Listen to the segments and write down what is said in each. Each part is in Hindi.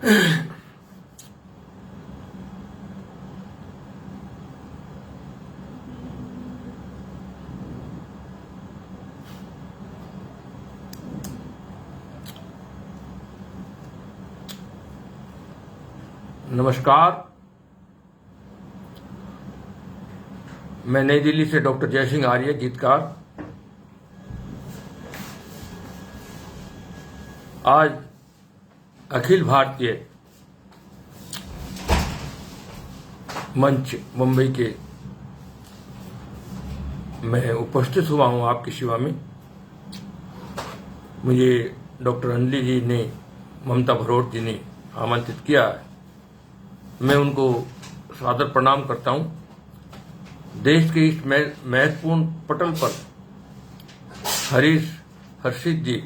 नमस्कार, मैं नई दिल्ली से डॉक्टर जयसिंह आर्य, गीतकार। आज अखिल भारतीय मंच मुंबई के मैं उपस्थित हुआ हूं आपकी सेवा में। मुझे डॉक्टर अंजलि जी ने, ममता भरोट जी ने आमंत्रित किया है। मैं उनको सादर प्रणाम करता हूं। देश के इस महत्वपूर्ण पटल पर हर्षित जी,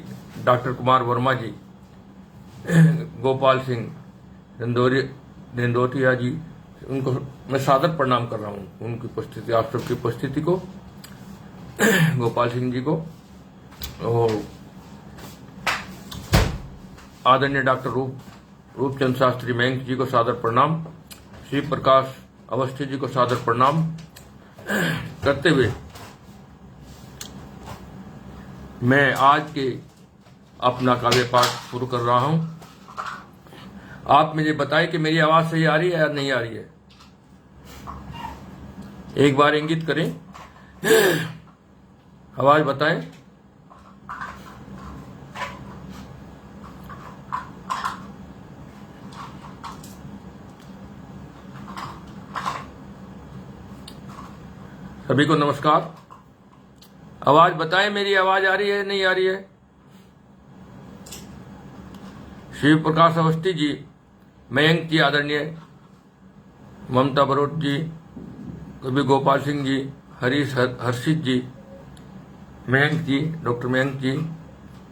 डॉक्टर कुमार वर्मा जी, गोपाल सिंह दंदोतिया जी, उनको मैं सादर प्रणाम कर रहा हूं। उनकी उपस्थिति, आप सबकी उपस्थिति को, गोपाल सिंह जी को, और आदरणीय डॉक्टर रूपचंद शास्त्री मयंक जी को सादर प्रणाम, श्री प्रकाश अवस्थी जी को सादर प्रणाम करते हुए मैं आज के अपना काव्य पाठ शुरू कर रहा हूं। आप मुझे बताएं कि मेरी आवाज सही आ रही है या नहीं आ रही है। एक बार इंगित करें, आवाज बताएं। सभी को नमस्कार। आवाज बताएं, मेरी आवाज आ रही है नहीं आ रही है। शिव प्रकाश अवस्थी जी, मयंक जी, आदरणीय ममता भरोट जी, कभी गोपाल सिंह जी, हर्षित जी, मयंक जी, डॉक्टर मयंक जी,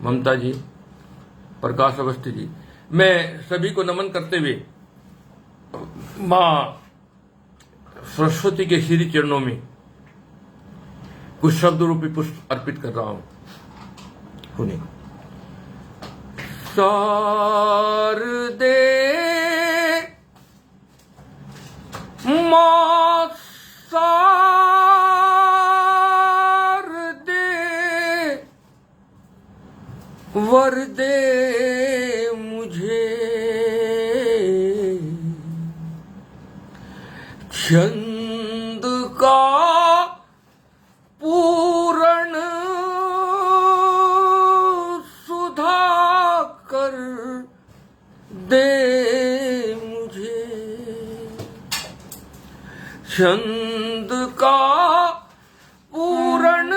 ममता जी, प्रकाश अवस्थी जी, मैं सभी को नमन करते हुए मां सरस्वती के श्री चरणों में कुछ शब्द रूपी पुष्प अर्पित कर रहा हूं। सुनिए। शारदे मां शारदे वर दे मुझे छंद का पूर्ण सुधा कर दे मुझे, छंद का पूर्ण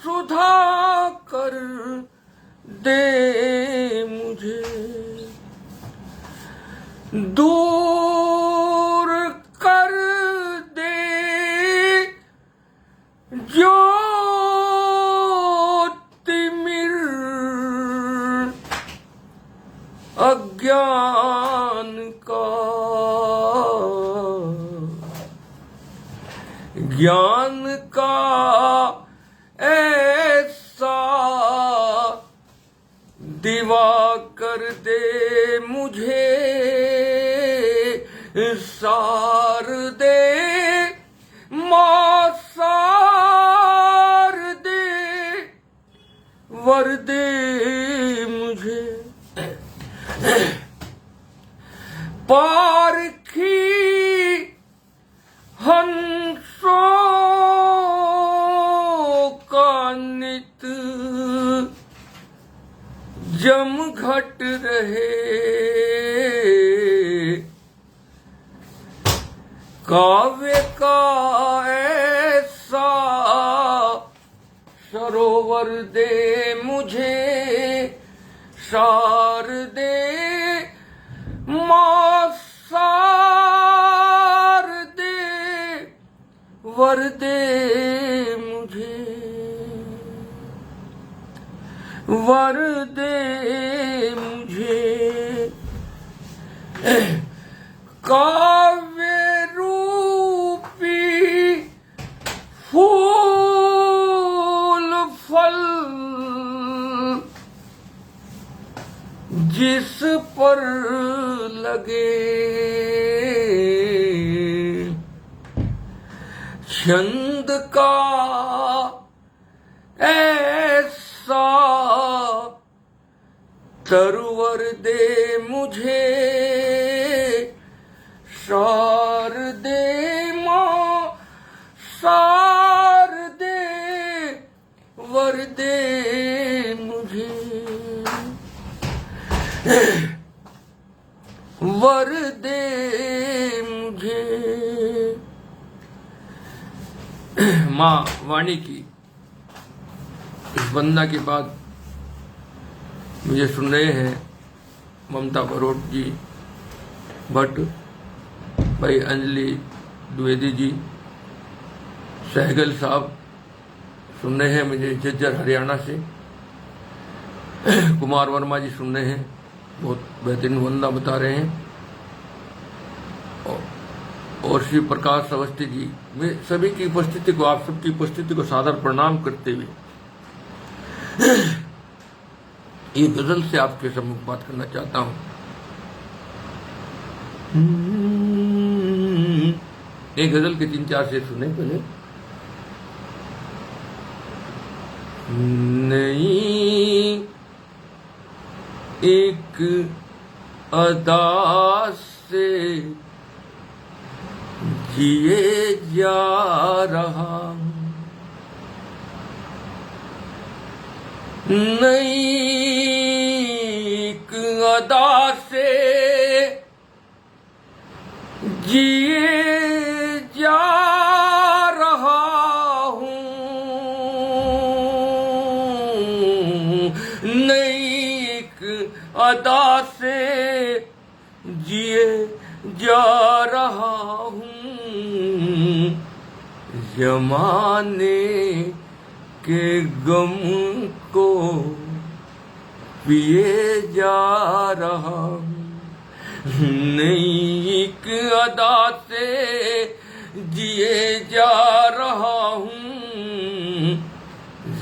सुधा कर दे मुझे, दूर कर दे ज्योतिर्मय अज्ञान का, ज्ञान का ऐसा दिवा कर दे मुझे, शारदे मां शारदे वर दे मुझे, पारखी हंसों का नित जम घट रहे, काव्य का ऐसा सरोवर दे मुझे, शारदे मां शारदे वर दे मुझे, वर दे मुझे, काव्य रूपी फूल फल जिस पर लगे छंद का ऐसा तरवर दे मुझे, सार दे माँ सार दे वर दे मुझे, वर दे मुझे। माँ वाणी की इस वंदना के बाद मुझे सुन रहे हैं ममता बरोट जी, भट्ट, भाई अंजलि द्विवेदी जी, सहगल साहब सुन रहे हैं मुझे झज्जर हरियाणा से, कुमार वर्मा जी सुन रहे हैं, बहुत बेहतरीन वंदना बता रहे हैं, और श्री प्रकाश अवस्थी जी, मैं सभी की उपस्थिति को, आप सबकी उपस्थिति को सादर प्रणाम करते हुए ये गजल से आपके सम्मुख बात करना चाहता हूं। एक गजल के 3-4 से सुने पहले। नई एक अदा से जिए जा रहा, नई एक अदा से जिए जा रहा हूँ, नई एक अदा से जिए जा रहा हूँ, जमाने के गम को पिए जा रहा हूँ, नई एक अदा से जिए जा रहा हूँ,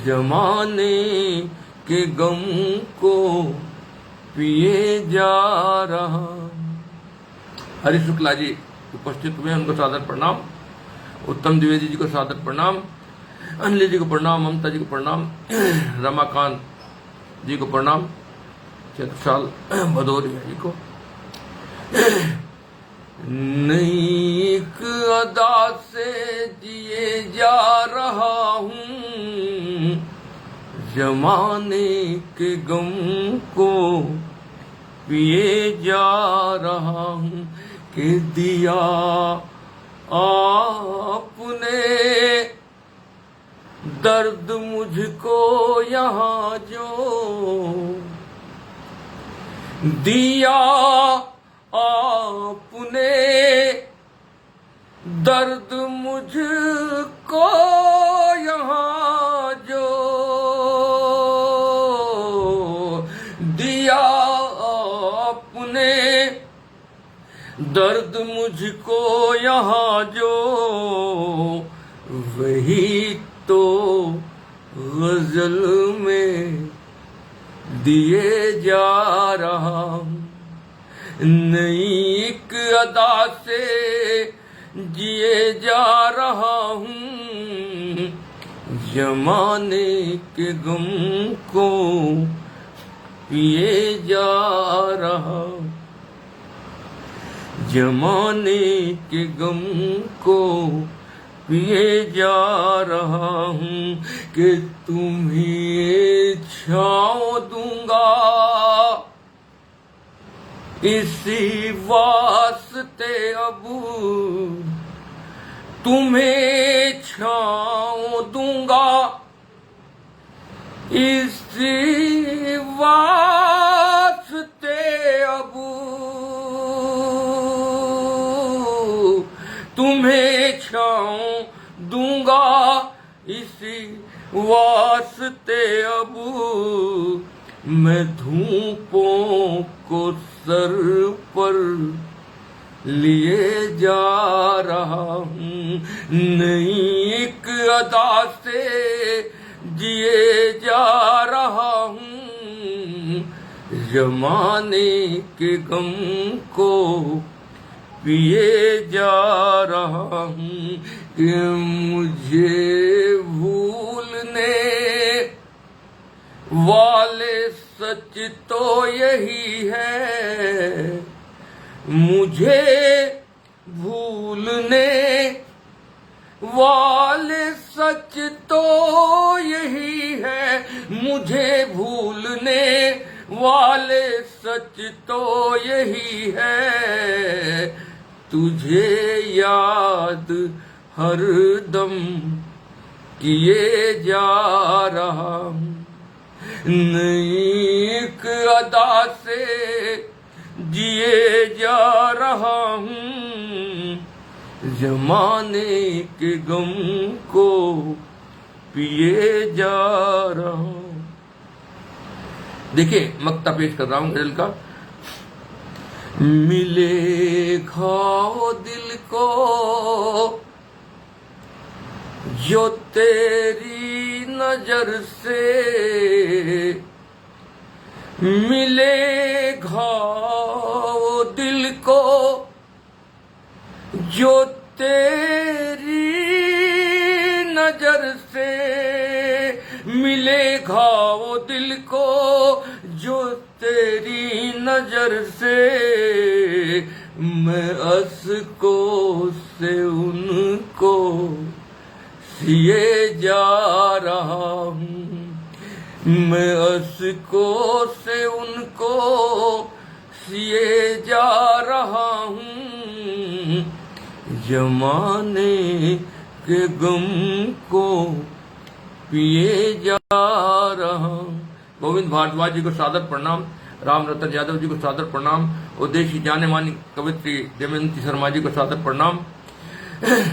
जमाने के गम को पिए जा रहा। हरि शुक्ला जी उपस्थित हुए, उनको सादर प्रणाम, उत्तम द्विवेदी जी को सादर प्रणाम, अंजलि जी को प्रणाम, ममता जी को प्रणाम, रमाकांत जी को प्रणाम, चतुर्साल भदौरिया जी को। नई एक अदा से जिए जा रहा हूँ, जमाने के गम को पिए जा रहा हूँ, कि दिया आपने दर्द मुझको यहाँ जो दिया, आपने दर्द मुझको यहाँ जो दिया, आपने दर्द मुझको यहाँ जो, वही तो गजल में दिए जा रहा हूँ, नई एक अदा से जिए जा रहा हूँ, जमाने के गम को पिए जा रहा, जमाने के गम को पिए जा रहा हूँ, कि तुम्हें छाँव दूंगा इसी वास्ते, अब तुम्हें छाँव दूंगा इसी वास्ते, अब तुम्हें छाँव दूंगा इसी वास्ते, अब मैं धूपों को सर पर लिए जा रहा हूँ, नई एक अदा से जिए जा रहा हूँ, जमाने के गम को पिए जा रहा हूँ कि मुझे भूलने वाले सच तो यही है, मुझे भूलने वाले सच तो यही है, मुझे भूलने वाले सच तो यही है, तुझे याद हरदम किए जा रहा हूँ, नई एक अदा से जिए जा रहा हूँ, जमाने के गम को पिए जा रहा हूँ। देखिए मक्ता पेश कर रहा हूँ गजल का। मिले घाव दिल को जो तेरी नजर से, मिले घाव दिल को जो तेरी नजर से, मिले घाव दिल को जो तेरी नजर से, मैं अस्कों से उनको सिए जा रहा हूँ, मैं अस्कों से उनको सिए जा रहा हूँ, जमाने के गम को पिए जा रहा हूँ। गोविंद भारद्वाज जी को सादर प्रणाम, राम रतन यादव जी को सादर प्रणाम, और देश की जाने मानी कवित्री दमयंती शर्मा जी को सादर प्रणाम,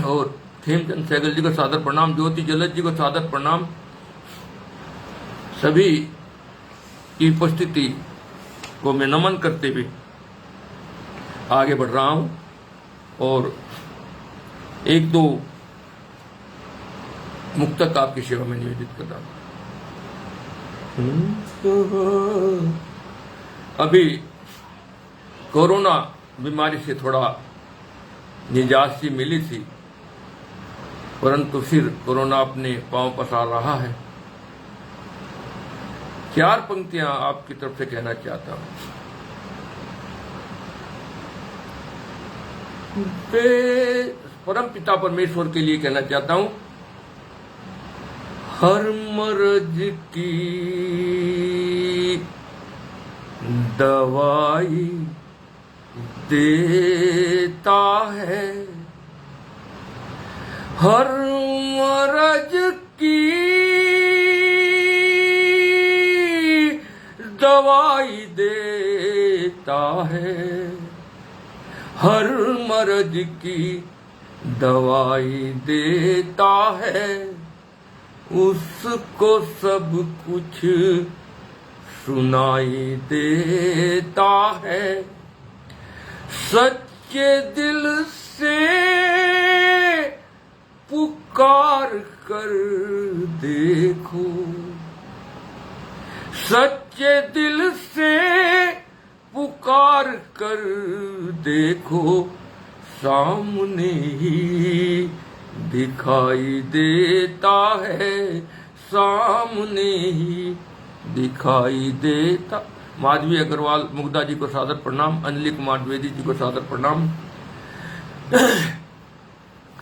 और खेमचंद सहगल जी को सादर प्रणाम, ज्योति जलद जी को सादर प्रणाम। सभी की उपस्थिति को मैं नमन करते हुए आगे बढ़ रहा हूं और एक दो मुक्तक आपकी सेवा में निवेदित कर रहा हूं। अभी कोरोना बीमारी से थोड़ा निजात सी मिली थी, परंतु फिर कोरोना अपने पांव पसार रहा है। 4 पंक्तियां आपकी तरफ से कहना चाहता हूं। परम पिता परमेश्वर के लिए कहना चाहता हूं, हर मर्ज की दवाई देता है, हर मर्ज की दवाई देता है, हर मर्ज की दवाई देता है, उसको सब कुछ सुनाई देता है, सच्चे दिल से पुकार कर देखो, सच्चे दिल से पुकार कर देखो, सामने ही दिखाई देता है, सामने ही दिखाई देता। माधवी अग्रवाल मुग्धा जी को सादर प्रणाम, अंजलि कुमार द्विवेदी जी को सादर प्रणाम,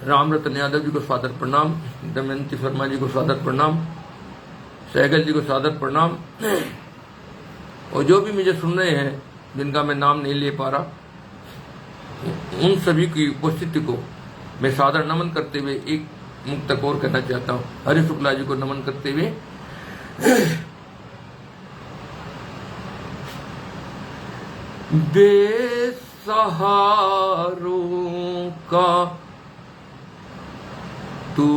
राम रतन यादव जी को सादर प्रणाम, दमयंती शर्मा जी को सादर प्रणाम, सहगल जी को सादर प्रणाम, और जो भी मुझे सुन रहे हैं जिनका मैं नाम नहीं ले पा रहा, उन सभी की उपस्थिति को मैं सादर नमन करते हुए एक मुक्तक और कहना चाहता हूँ। हरि शुक्ला जी को नमन करते हुए, बेसहारों का तू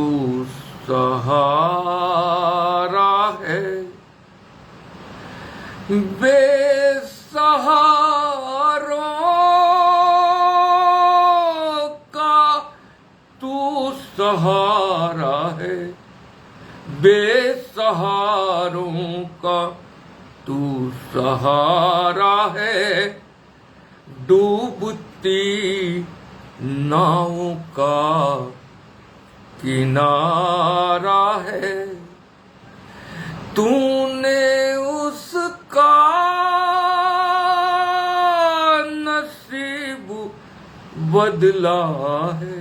सहारा है, बेसहारों का तू सहारा है, बेसहारों का तू सहारा है डूबती नावों का किनारा है। तूने उसका नसीब बदला है,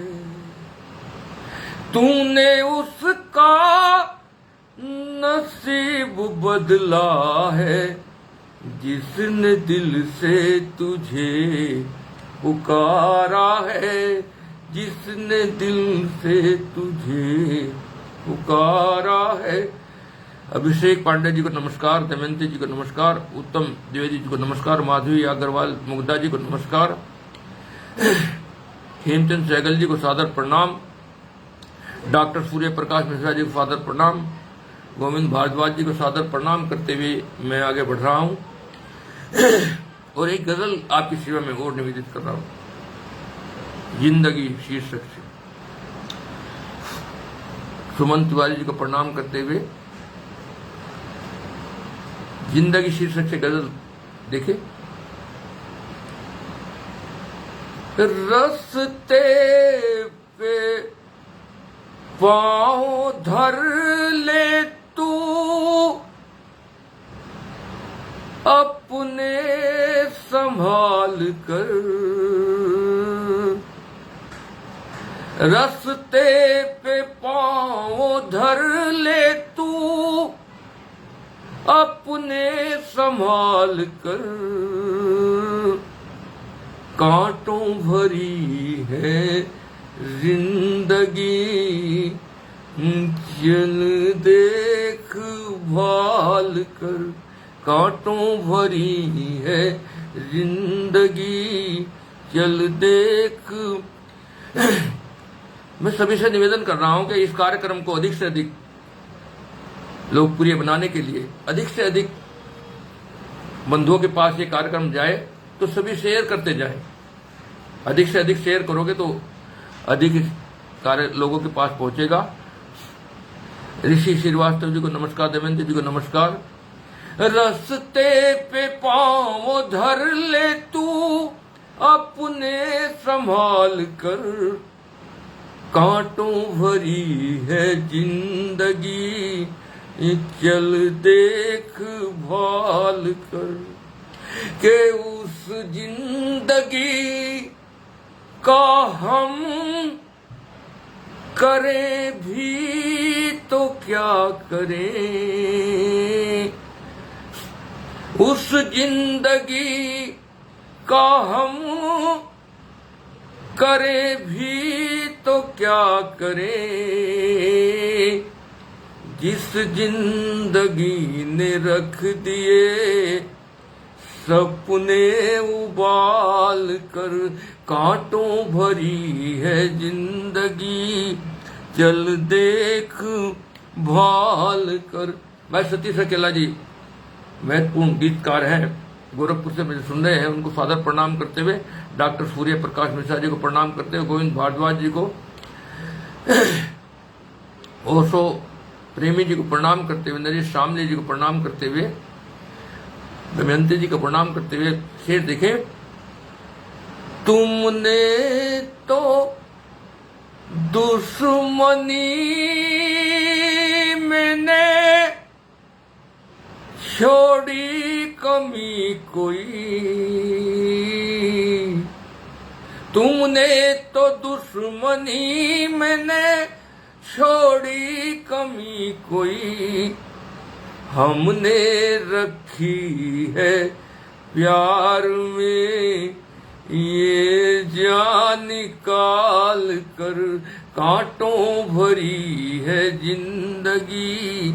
तूने उसका नसीब बदला है, जिसने दिल से तुझे पुकारा है, जिसने दिल से तुझे पुकारा है। अभिषेक पांडे जी को नमस्कार, दमयंती जी को नमस्कार, उत्तम द्विवेदी जी को नमस्कार, माधवी अग्रवाल मुग्धा जी को नमस्कार, हेमचंद सहगल जी को सादर प्रणाम, डॉक्टर सूर्य प्रकाश मिश्रा जी को सादर प्रणाम, गोविंद भारद्वाज जी को सादर प्रणाम करते हुए मैं आगे बढ़ रहा हूं और एक गजल आपकी सेवा में और निवेदित कर रहा हूं। जिंदगी शीर्षक से सुमन तिवारी जी को प्रणाम करते हुए जिंदगी शीर्षक से गजल देखे। रस्ते पे पाँव धर ले तू अपने संभाल कर, रस्ते पे पाँव धर ले तू अपने संभाल कर, कांटों भरी है जिंदगी चल देख भाल कर, कांटों भरी है जिंदगी चल देख। मैं सभी से निवेदन कर रहा हूं कि इस कार्यक्रम को अधिक से अधिक लोकप्रिय बनाने के लिए अधिक से अधिक बंधुओं के पास ये कार्यक्रम जाए तो सभी शेयर करते जाएं। अधिक से अधिक शेयर करोगे तो अधिक कार्य लोगों के पास पहुंचेगा। ऋषि श्रीवास्तव जी को नमस्कार, दमयंती जी को नमस्कार। रस्ते पे पाँव धर ले तू अपने संभाल कर, कांटों भरी है जिंदगी चल देख भाल कर, के उस जिंदगी का हम करें भी तो क्या करें, उस जिंदगी का हम करें भी तो क्या करें, जिस जिंदगी ने रख दिए सपने उबाल कर, कांटों भरी है जिंदगी चल देख भाल कर। मैं सतीश अकेला जी महत्वपूर्ण गीतकार हैं, गोरखपुर से मुझे सुन रहे हैं, उनको सादर प्रणाम करते हुए डॉक्टर सूर्य प्रकाश मिश्रा जी को प्रणाम करते हुए, गोविंद भारद्वाज जी को, ओशो प्रेमी जी को प्रणाम करते हुए, नरेश शामली जी को प्रणाम करते हुए, दमयंती जी को प्रणाम करते हुए शेर देखें। तुमने तो दुश्मनी मैंने छोड़ी कमी कोई, तुमने तो दुश्मनी मैंने छोड़ी कमी कोई, हमने रखी है प्यार में ये जान निकाल कर, कांटों भरी है जिंदगी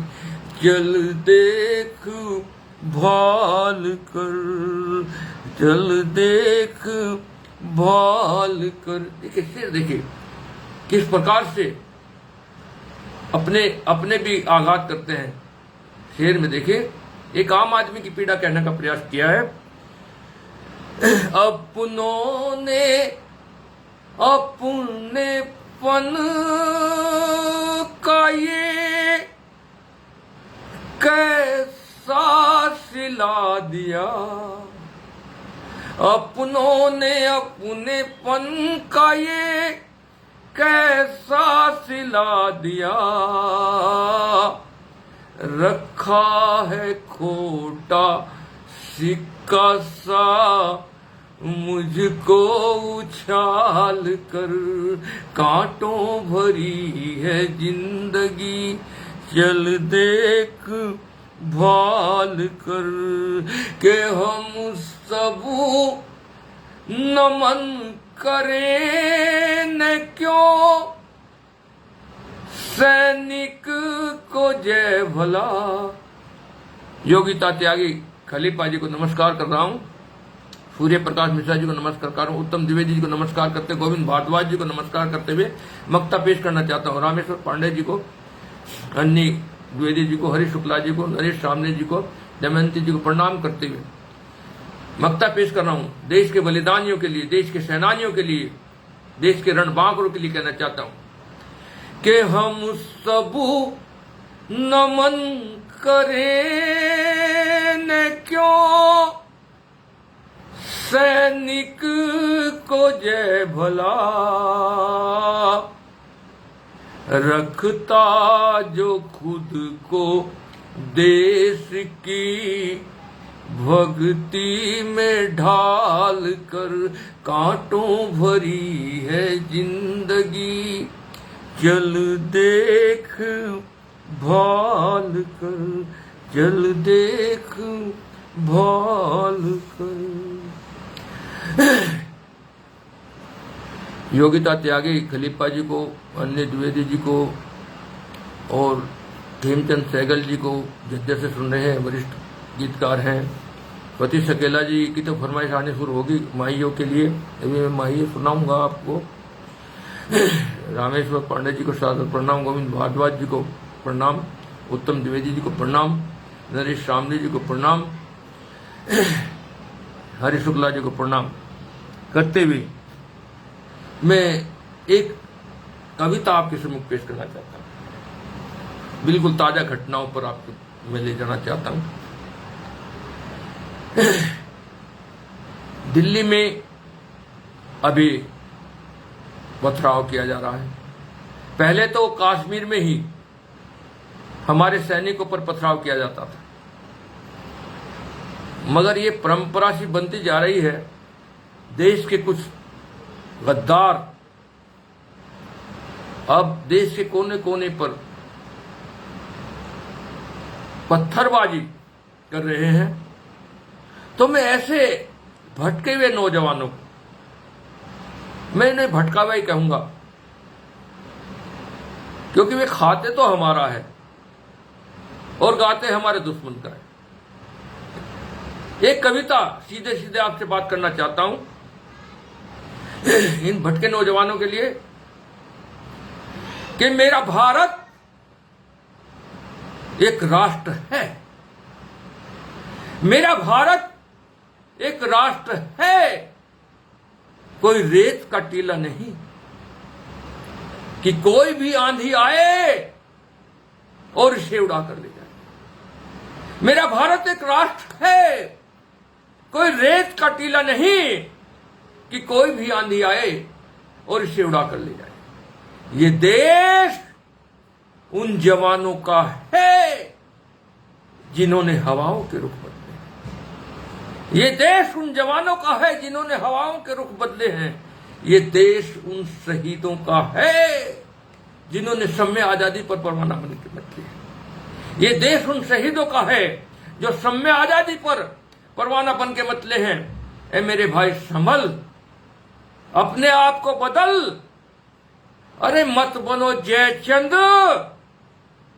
चल देख भाल कर, चल देख भाल कर। देखिए शेर देखिए किस प्रकार से अपने भी आघात करते हैं। शेर में देखिए एक आम आदमी की पीड़ा कहने का प्रयास किया है। अपनों ने अपनेपन का ये कैसा सिला दिया, अपनों ने अपनेपन का ये कैसा सिला दिया, रखा है खोटा सिक्का सा मुझको उछाल कर, कांटों भरी है जिंदगी चल देख भाल कर, के हम सब नमन करें न क्यों सैनिक को जय भला। योगिता त्यागी खलीफा जी को नमस्कार कर रहा हूं, सूर्य प्रकाश मिश्रा जी को नमस्कार कर रहा हूं, उत्तम द्विवेदी जी को नमस्कार करते, गोविंद भारद्वाज जी को नमस्कार करते हुए मक्ता पेश करना चाहता हूं। रामेश्वर पांडे जी को, अन्नी द्विवेदी जी को, हरीश शुक्ला जी को, नरेश सामने जी को, दमयंती जी को प्रणाम करते हुए मक्ता पेश कर रहा हूं। देश के बलिदानियों के लिए, देश के सेनानियों के लिए, देश के रणबांकुरों के लिए कहना चाहता हूं कि हम सब नमन करें न क्यों सैनिक को जय भला, रखता जो खुद को देश की भक्ति में ढाल कर, कांटों भरी है जिंदगी चल देख भाल कर, चल देख भाल कर। योगिता त्यागी खलीफा जी को, अन्य द्विवेदी जी को और हेमचंद सहगल जी को जद्दे से सुन रहे हैं, वरिष्ठ गीतकार हैं। पति सकेला जी की तो फरमाइश आने शुरू होगी माहियों के लिए, अभी मैं माही सुनाऊंगा आपको। रामेश्वर पांडे जी को सादर प्रणाम, गोविंद भारद्वाज जी को प्रणाम, उत्तम द्विवेदी जी को प्रणाम, नरेश सामने जी को प्रणाम, हरि शुक्ला जी को प्रणाम करते हुए मैं एक कविता आपके सम्मुख पेश करना चाहता हूं। बिल्कुल ताजा घटनाओं पर आपको मैं ले जाना चाहता हूं। दिल्ली में अभी पथराव किया जा रहा है। पहले तो कश्मीर में ही हमारे सैनिकों पर पथराव किया जाता था, मगर ये परंपरा सी बनती जा रही है। देश के कुछ गद्दार अब देश के कोने कोने पर पत्थरबाजी कर रहे हैं। तो मैं ऐसे भटके हुए नौजवानों को, मैं इन्हें भटका हुआ ही कहूंगा, क्योंकि वे खाते तो हमारा है और गाते हमारे दुश्मन का है। एक कविता सीधे सीधे आपसे बात करना चाहता हूं इन भटके नौजवानों के लिए कि मेरा भारत एक राष्ट्र है, मेरा भारत एक राष्ट्र है, कोई रेत का टीला नहीं कि कोई भी आंधी आए और इसे उड़ा कर ले जाए। मेरा भारत एक राष्ट्र है, कोई रेत का टीला नहीं कि कोई भी आंधी आए और इसे उड़ा कर ले जाए। ये देश उन जवानों का है जिन्होंने हवाओं के रुख बदले। ये देश उन जवानों का है जिन्होंने हवाओं के रुख बदले हैं। ये देश उन शहीदों का है जिन्होंने सम्य आजादी पर परवाना बन के मत लिए। ये देश उन शहीदों का है जो सम्य आजादी पर परवाना बन के मतले हैं। ए मेरे भाई संभल, अपने आप को बदल, अरे मत बनो जयचंद,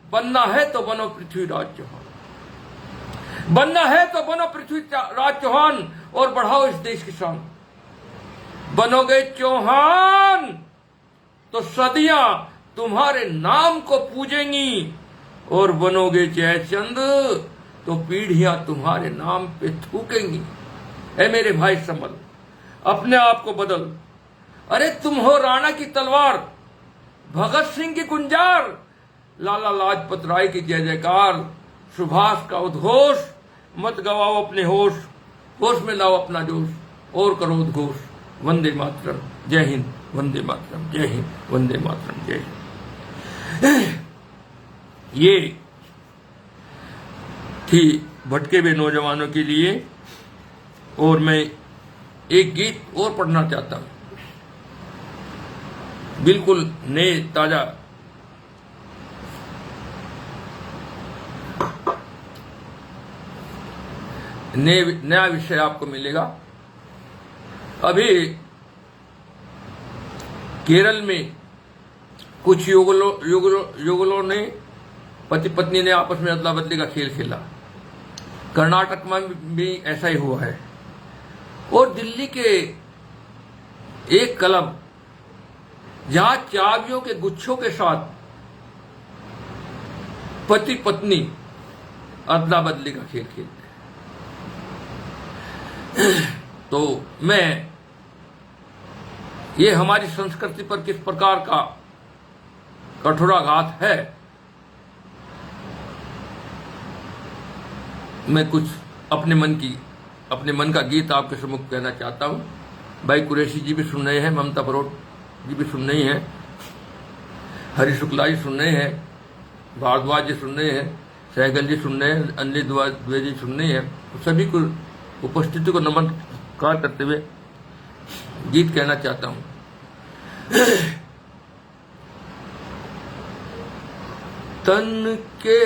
बनना है तो बनो पृथ्वीराज चौहान, बनना है तो बनो पृथ्वीराज चौहान और बढ़ाओ इस देश की शान। बनोगे चौहान तो सदियां तुम्हारे नाम को पूजेंगी और बनोगे जयचंद तो पीढ़ियां तुम्हारे नाम पे थूकेंगी। ए मेरे भाई संभल, अपने आप को बदल, अरे तुम हो राणा की तलवार, भगत सिंह की गुंजार, लाला लाजपत राय की जय जयकार, सुभाष का उद्घोष, मत गवाओ अपने होश, होश में लाओ अपना जोश, और करो उद्घोष, वंदे मातरम, जय हिंद, वंदे मातरम, जय हिंद, वंदे मातरम, जय हिंद। ये थी भटके हुए नौजवानों के लिए। और मैं एक गीत और पढ़ना चाहता हूं, बिल्कुल नए ताजा। नया विषय आपको मिलेगा। अभी केरल में कुछ युगलों ने, पति पत्नी ने आपस में अदला बदली का खेल खेला। कर्नाटक में भी ऐसा ही हुआ है। और दिल्ली के एक क्लब जहां चाबियों के गुच्छों के साथ पति पत्नी अदला बदली का खेल खेलते हैं। तो ये हमारी संस्कृति पर किस प्रकार का कठोराघात है, मैं कुछ अपने मन का गीत आपके सम्मुख कहना चाहता हूं। भाई कुरैशी जी भी सुन रहे हैं, ममता बरोट जी भी सुन रही हैं, हरि शुक्ला जी सुन रहे हैं, भारद्वाज जी सुन रहे हैं, सहगल जी सुन रहे हैं, अनिल द्विवेदी जी सुन रहे हैं। सभी को उपस्थिति को नमस्कार करते हुए गीत कहना चाहता हूं। तन के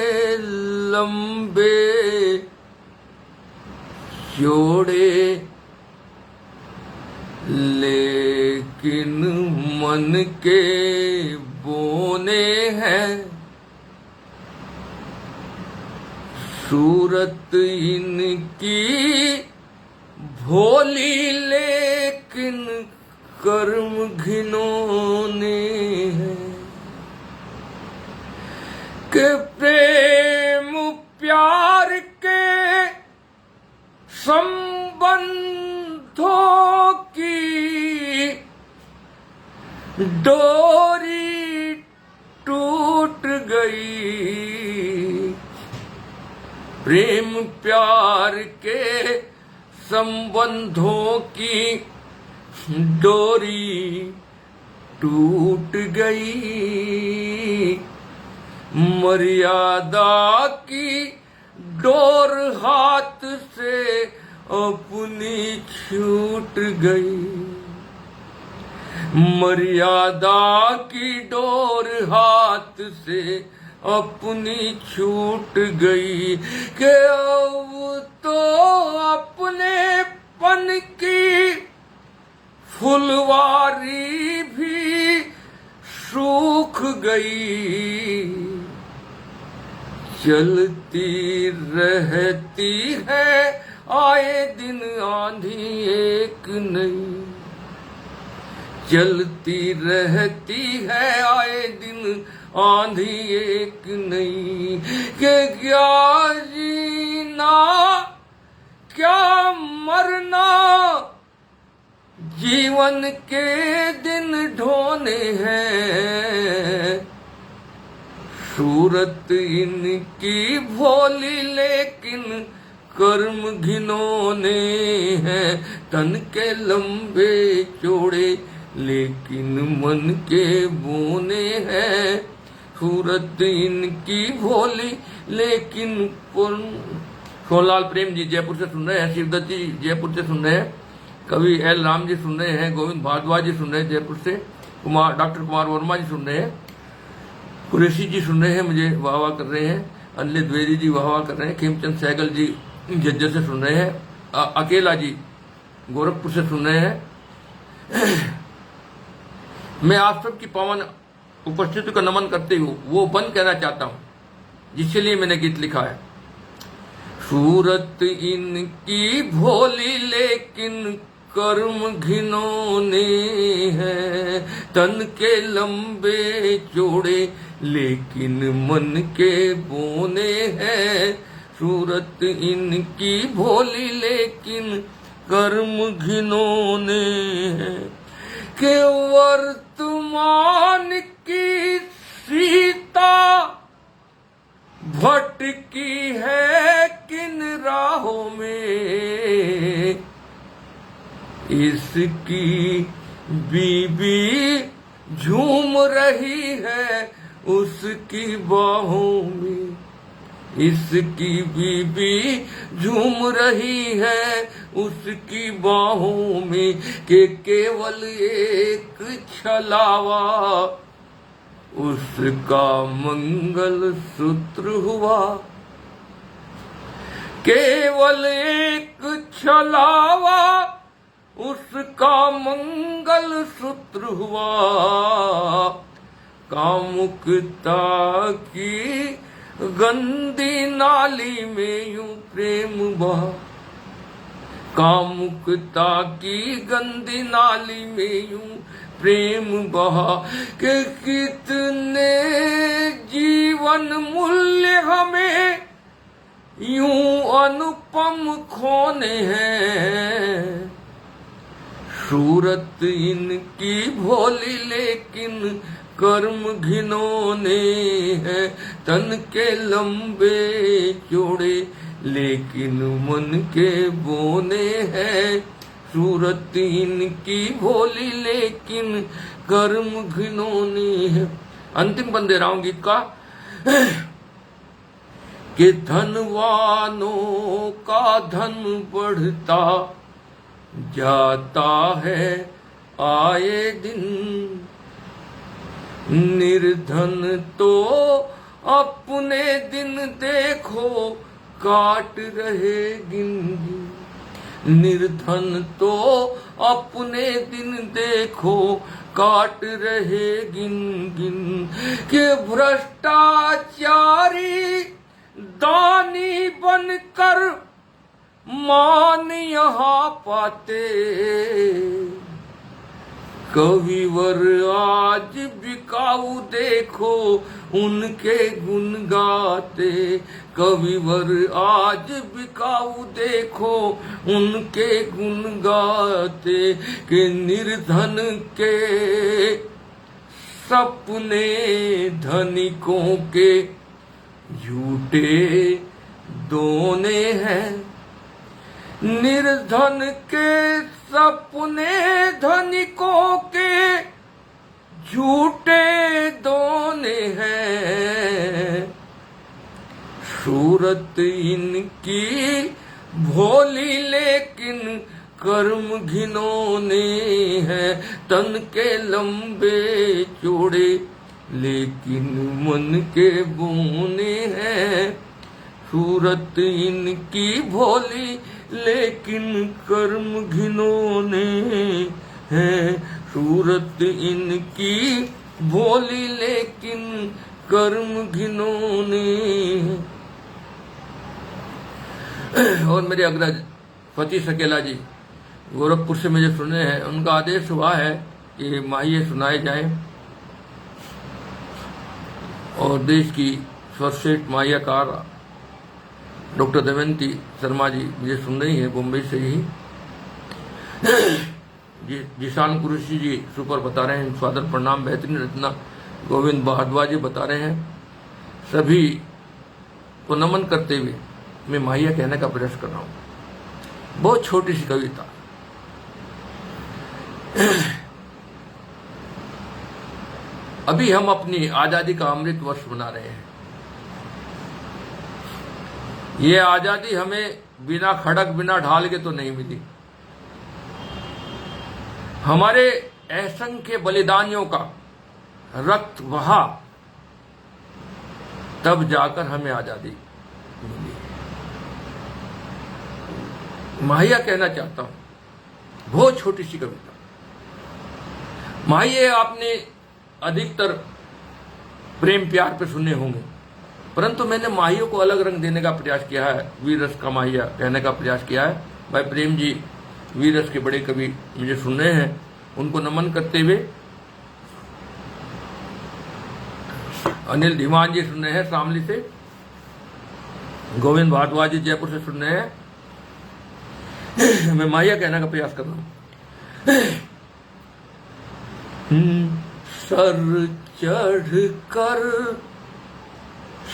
लंबे जोड़े लेकिन मन के बोने हैं, सूरत इनकी भोली लेकिन कर्म घिनौने हैं। कि प्रेम प्यार के संबंधों की डोरी टूट गई, प्रेम प्यार के संबंधों की डोरी टूट गई, मर्यादा की डोर हाथ से अपनी छूट गई, मर्यादा की डोर हाथ से अपनी छूट गई। कि अब तो अपने पन की फुलवारी भी सूख गई, चलती रहती है आए दिन आंधी एक नई, चलती रहती है आए दिन आंधी एक नई। के क्या जीना क्या मरना, जीवन के दिन ढोने हैं, सूरत इनकी भोली लेकिन कर्म घिनौने हैं, तन के लंबे चौड़े लेकिन मन के बोने हैं, सूरत इनकी भोली लेकिन सोनलाल प्रेम जी जयपुर से सुन रहे हैं, शिवदत्त जी जयपुर से सुन रहे हैं, कवि एल राम जी सुन रहे हैं, गोविंद भारद्वाज जी सुन रहे हैं जयपुर से, डॉक्टर कुमार वर्मा जी सुन रहे हैं, कुरैशी जी सुन रहे हैं, मुझे वाह वाह कर रहे हैं, अनिल द्विवेदी जी वाह वाह कर रहे हैं, खेमचंद सहगल जी झज्जर से सुन रहे हैं, अकेला जी गोरखपुर से सुन रहे हैं। मैं आप सबकी पावन उपस्थिति को नमन करते हुए वो बंद कहना चाहता हूं जिसके लिए मैंने गीत लिखा है। सूरत इनकी भोली लेकिन कर्म घिनौने हैं, तन के लंबे चौड़े लेकिन मन के बोने हैं, सूरत इनकी भोली लेकिन कर्म घिनौने हैं। के वर्तमान की सीता भटकी है किन राहों में, इसकी बीबी झूम रही है उसकी बाहों में, इसकी बीबी झूम रही है उसकी बाहों में, कि केवल एक छलावा उसका मंगल सूत्र हुआ, केवल एक छलावा उसका मंगल सूत्र हुआ, कामुकता की गंदी नाली में यूं प्रेम बहा, कामुकता की गंदी नाली में यूं प्रेम बहा, कि कितने जीवन मूल्य हमें यूं अनुपम खोने हैं, सूरत इनकी भोली लेकिन कर्म घिनौने हैं, तन के लंबे चौड़े लेकिन मन के बोने हैं, सूरत इनकी भोली लेकिन कर्म घिनौने हैं। अंतिम बंद दे रहा हूं गीत का, कि धनवानों का धन बढ़ता जाता है आए दिन, निर्धन तो अपने दिन देखो काट रहे गिन गिन, निर्धन तो अपने दिन देखो काट रहे गिन गिन, कि भ्रष्टाचारी दानी बनकर मान यहाँ पाते, कविवर आज बिकाऊ देखो उनके गुण गाते, कविवर आज बिकाऊ देखो उनके गुण गाते, कि निर्धन के सपने धनिकों के झूठे दोने हैं, निर्धन के सपने धनिकों के झूठे दोने हैं, सूरत इनकी भोली लेकिन कर्म घिनौने हैं, तन के लंबे चौड़े लेकिन मन के बोने हैं, सूरत इनकी भोली लेकिन कर्म घिनौने हैं, सूरत इनकी भोली लेकिन कर्म घिनौने हैं। और मेरे अग्रज फती सकेला जी गोरखपुर से मुझे सुने हैं, उनका आदेश हुआ है कि माहिए सुनाए जाएं, और देश की सर्वश्रेष्ठ माहियाकार डॉक्टर दमयंती शर्मा जी मुझे सुन रही है बॉम्बे से ही, जिशान कुरैशी जी सुपर बता रहे हैं, स्वागत प्रणाम बेहतरीन रचना गोविंद भारद्वाज जी बता रहे हैं, सभी को नमन करते हुए मैं माहिया कहने का प्रयास कर रहा हूं। बहुत छोटी सी कविता, अभी हम अपनी आजादी का अमृत वर्ष मना रहे हैं। ये आजादी हमें बिना खड़क बिना ढाल के तो नहीं मिली, हमारे असंख्य बलिदानियों का रक्त बहा तब जाकर हमें आजादी मिली। माहिया कहना चाहता हूं, बहुत छोटी सी कविता। माहिए आपने अधिकतर प्रेम प्यार पे सुने होंगे, परंतु मैंने माहियों को अलग रंग देने का प्रयास किया है, वीर रस का माहिया कहने का प्रयास किया है। भाई प्रेम जी वीर रस के बड़े कवि मुझे सुन रहे हैं, उनको नमन करते हुए अनिल धीमान जी सुन रहे हैं शामली से, गोविंद भारद्वाज जी जयपुर से सुन रहे हैं, मैं माहिया कहने का प्रयास कर रहा हूं। सर चढ़ कर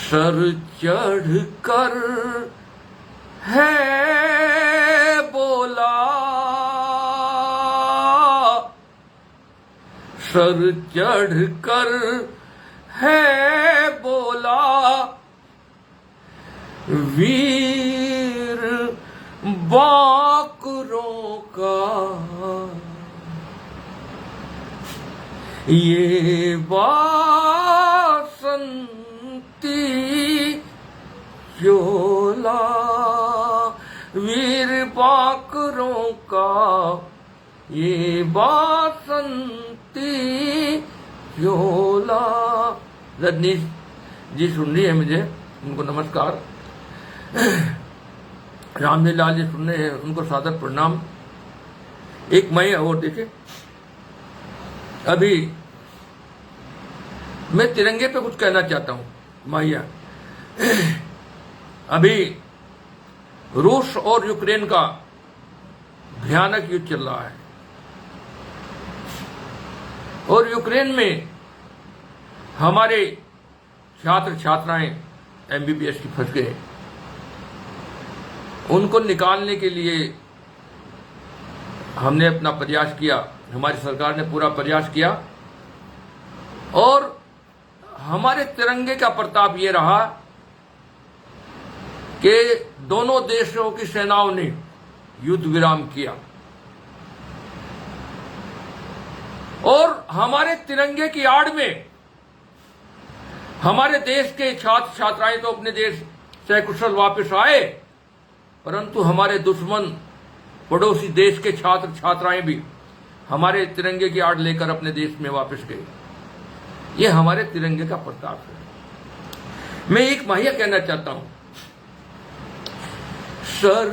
सर चढ़ कर है बोला, सर चढ़ कर है बोला, वीर बाकरों का ये बासंती झोला, वीर बाकरों का ये बासंती झोला। रजनीश जी सुन रही है मुझे, उनको नमस्कार। रामजी लाल जी सुन रहे हैं, उनको सादर प्रणाम। एक मई और देखे, अभी मैं तिरंगे पे कुछ कहना चाहता हूं माहिया। अभी रूस और यूक्रेन का भयानक युद्ध चल रहा है और यूक्रेन में हमारे छात्र छात्राएं एमबीबीएस की फंस गए। उनको निकालने के लिए हमने अपना प्रयास किया, हमारी सरकार ने पूरा प्रयास किया और हमारे तिरंगे का प्रताप ये रहा कि दोनों देशों की सेनाओं ने युद्ध विराम किया और हमारे तिरंगे की आड़ में हमारे देश के छात्र छात्राएं तो अपने देश सकुशल वापस आए, परंतु हमारे दुश्मन पड़ोसी देश के छात्र छात्राएं भी हमारे तिरंगे की आड़ लेकर अपने देश में वापस गए। ये हमारे तिरंगे का प्रताप है। मैं एक माहिया कहना चाहता हूं, सर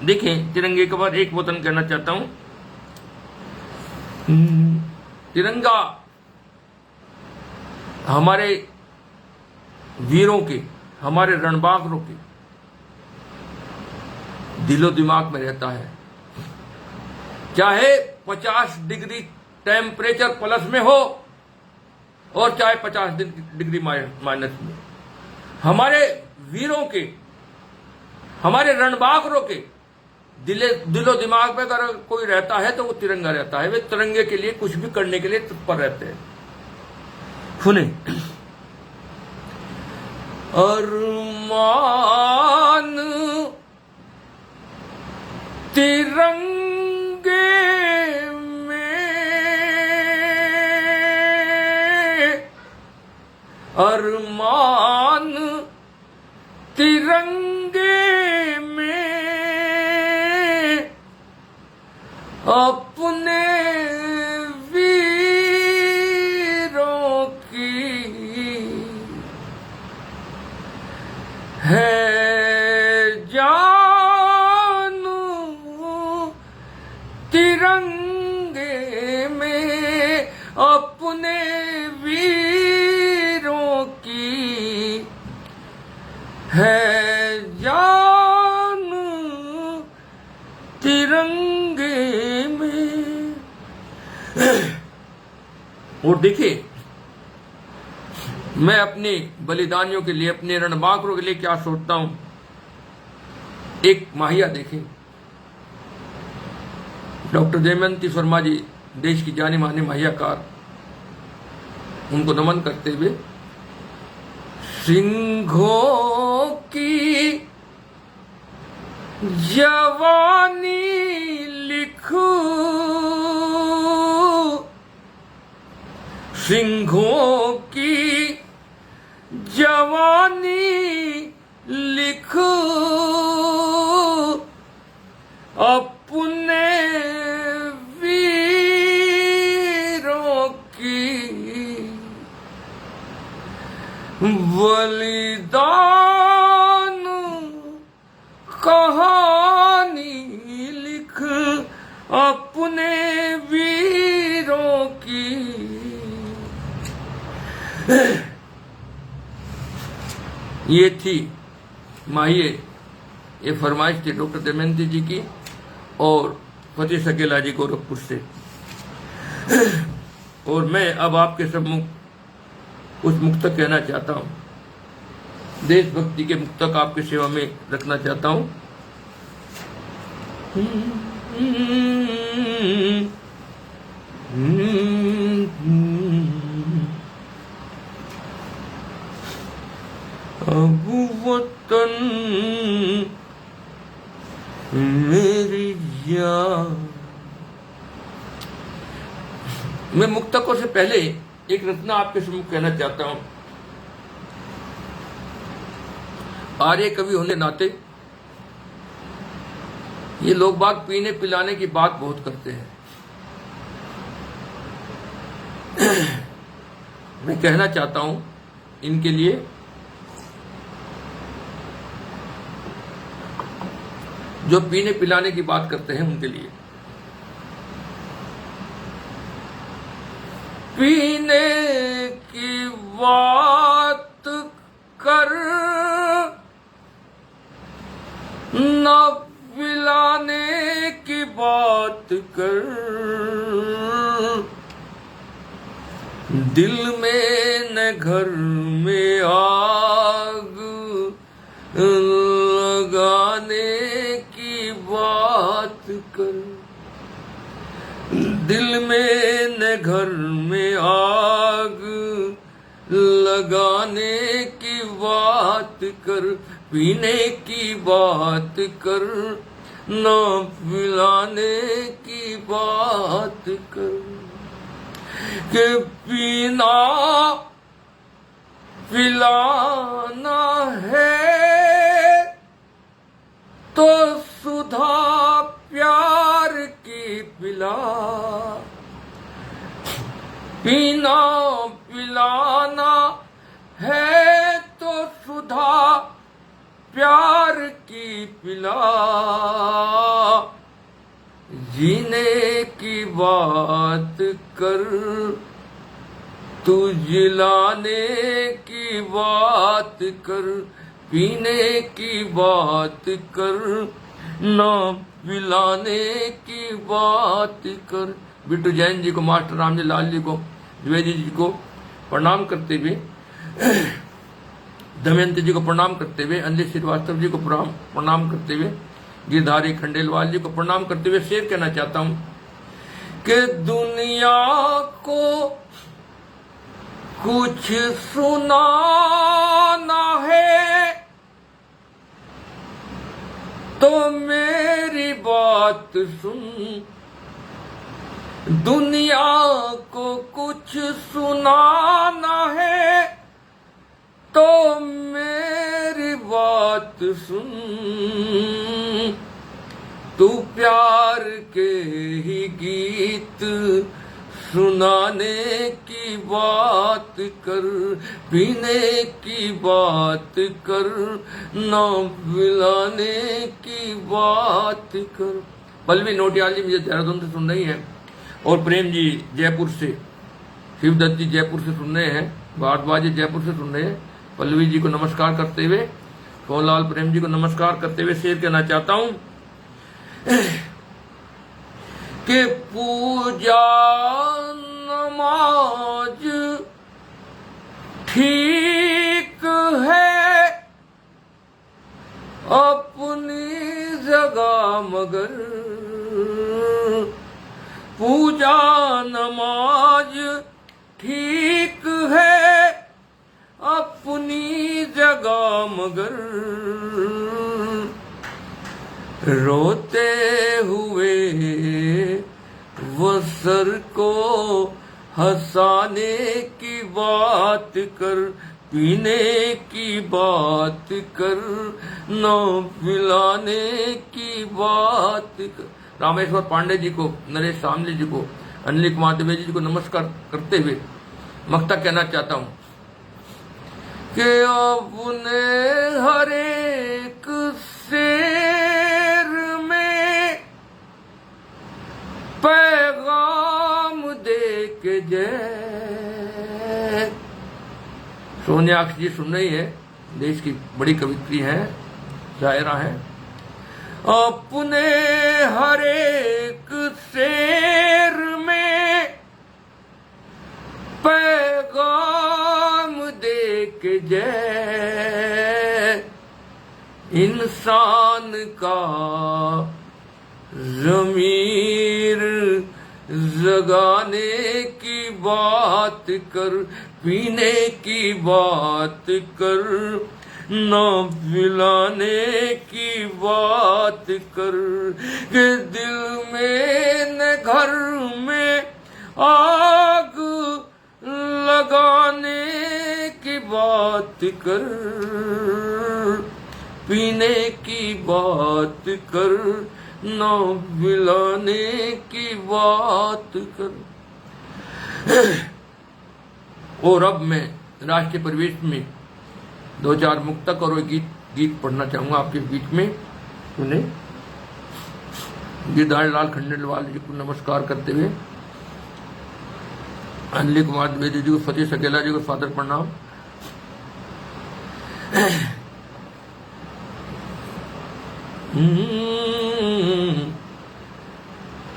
देखिए, तिरंगे के बाद एक वतन कहना चाहता हूं। तिरंगा हमारे वीरों के, हमारे रणबांकुरों के दिलो दिमाग में रहता है, चाहे 50 डिग्री टेम्परेचर प्लस में हो और चाहे 50 डिग्री माइनस में। हमारे वीरों के, हमारे रणबांकुरों के दिलो दिमाग में अगर कोई रहता है तो वो तिरंगा रहता है। वे तिरंगे के लिए कुछ भी करने के लिए तत्पर रहते हैं। सुने, अरमान तिरंगे में, अरमान तिरंगे में अपने वीरों की है जानू, तिरंगे में अपने वीरों की है जानू, तिरंगे में। और देखिए, मैं अपने बलिदानियों के लिए, अपने रणबांकुरों के लिए क्या सोचता हूं। एक माहिया देखें, डॉक्टर जयंती शर्मा जी, देश की जानी मानी माहियाकार, उनको नमन करते हुए, सिंहों की जवानी लिखूं, सिंहों की जवानी लिखूं, अपने वीरों की बलिदान कहानी लिख, अपने वीरों की। ये थी माहिए, ये फरमाइश थी डॉक्टर दमयंती जी की और फतेह सकेला जी गोरखपुर से। और मैं अब आपके सम्मुख उस मुक्तक कहना चाहता हूँ, देशभक्ति के मुक्तक आपकी सेवा में रखना चाहता हूँ। अब वतन मेरी जान। मैं मुक्तकों से पहले एक रचना आपके सम्मुख कहना चाहता हूं। आर्य कवि होने नाते ये लोग बाग पीने पिलाने की बात बहुत करते हैं। मैं कहना चाहता हूं इनके लिए जो पीने पिलाने की बात करते हैं, उनके लिए। पीने की बात कर न पिलाने की बात कर, दिल में न घर में आग लगाने की बात कर, दिल में न घर में आग लगाने की बात कर, पीने की बात कर न पिलाने की बात कर। कि पीना पिलाना है तो सुधा प्यार की पिला, पीना पिलाना है तो सुधा प्यार की पिला, जीने की बात कर तू जिलाने की बात कर, पीने की बात कर न पिलाने की बात कर। बिट्टू जैन जी को, मास्टर रामजी लाल जी को, द्विवेदी जी को प्रणाम करते हुए, दमयंती जी को प्रणाम करते हुए, अंजलि श्रीवास्तव जी को प्रणाम करते हुए, गिरधारी खंडेलवाल जी को प्रणाम करते हुए शेर कहना चाहता हूं कि दुनिया को कुछ सुनाना है तो मेरी बात सुन, दुनिया को कुछ सुनाना है तो मेरी बात सुन, तू प्यार के ही गीत सुनाने की बात कर, पीने की बात कर न पिलाने की बात कर। पल्लवी नोटियाल जी मुझे देहरादून से सुन रही हैं और प्रेम जी जयपुर से, शिवदत्त जी जयपुर से सुन रहे हैं, भारद्वाज जी जयपुर से सुन रहे हैं। पल्लवी जी को नमस्कार करते हुए, सोनलाल प्रेम जी को नमस्कार करते हुए शेर कहना चाहता हूं कि पूजा नमाज ठीक है अपनी जगह मगर, पूजा नमाज ठीक है अपनी जगह मगर, रोते हुए वो सर को हंसाने की बात कर, पीने की बात कर न पिलाने की बात कर। रामेश्वर पांडे जी को, नरेश सामले जी को, अनिल कुमार द्विवेदी जी को नमस्कार करते हुए मक्ता कहना चाहता हूं कि अपने हर एक शेर में पैगाम दे के जय। सोनियाक्ष जी सुन रही है, देश की बड़ी कवित्री हैं, शायरा हैं। अपने हर एक शेर में पैगाम दे के जय इंसान का ज़मीर जगाने की बात कर, पीने की बात कर, ना पिलाने की बात कर, कि दिल में न घर में आग लगाने की बात कर, पीने की बात कर, ना पिलाने की बात कर। और अब मैं राष्ट्रीय परिवेश में 2-4 मुक्तक और गीत पढ़ना चाहूंगा आपके बीच में। सुने। गिरधारीलाल खंडेलवाल जी को नमस्कार करते हुए, अनिल कुमार द्विवेदी जी को, फतेह सकेला जी को सादर प्रणाम।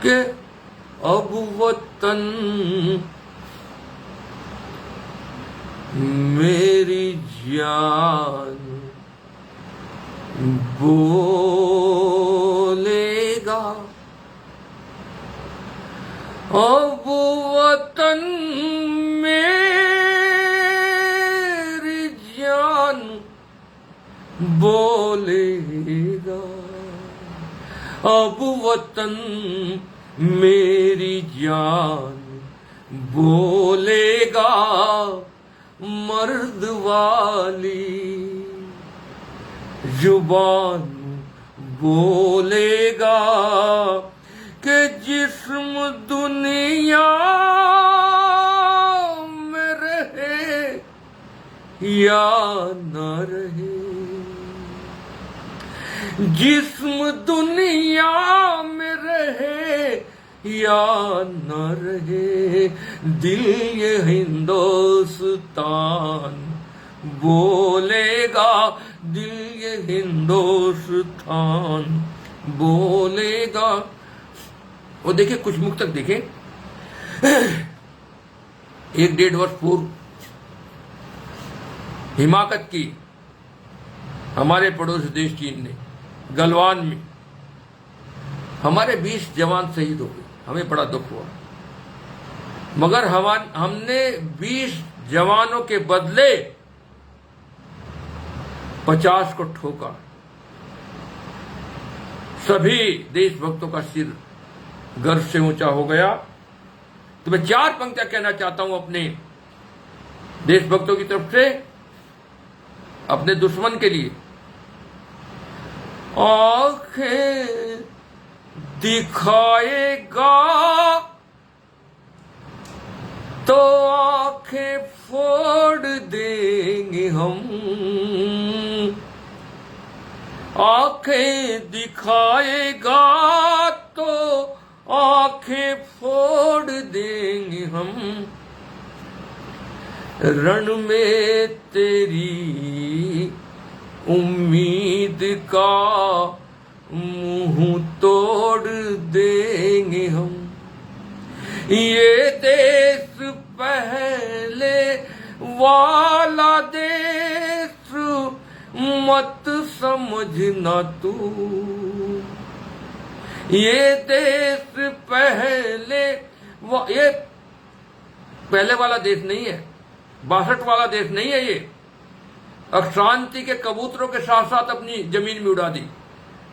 के अब वतन मेरी जान बोलेगा, अब वतन मेरी जान बोलेगा, अब वतन मेरी जान बोलेगा, मर्द वाली जुबान बोलेगा, कि जिस्म दुनिया में रहे या न रहे, जिस्म दुनिया में रहे या न रहे, दिल ये हिंदुस्तान बोलेगा, दिल ये हिंदुस्तान बोलेगा। और देखिए कुछ मुक्तक देखे, 1-1.5 वर्ष पूर्व हिमाकत की हमारे पड़ोसी देश चीन ने गलवान में हमारे 20 जवान शहीद हो गए। हमें बड़ा दुख हुआ, मगर हमने 20 जवानों के बदले 50 को ठोका। सभी देशभक्तों का सिर गर्व से ऊंचा हो गया। तो मैं 4 पंक्तियां कहना चाहता हूं अपने देशभक्तों की तरफ से, अपने दुश्मन के लिए। आंखें दिखाएगा तो आंखें फोड़ देंगे हम, आंखें दिखाएगा तो आंखें फोड़ देंगे हम, रण में तेरी उम्मीद का मुंह तोड़ देंगे हम। ये देश पहले वाला देश मत समझना तू, ये देश ये पहले वाला देश नहीं है, 62 वाला देश नहीं है। ये अशांति के कबूतरों के साथ साथ अपनी जमीन में उड़ा दी।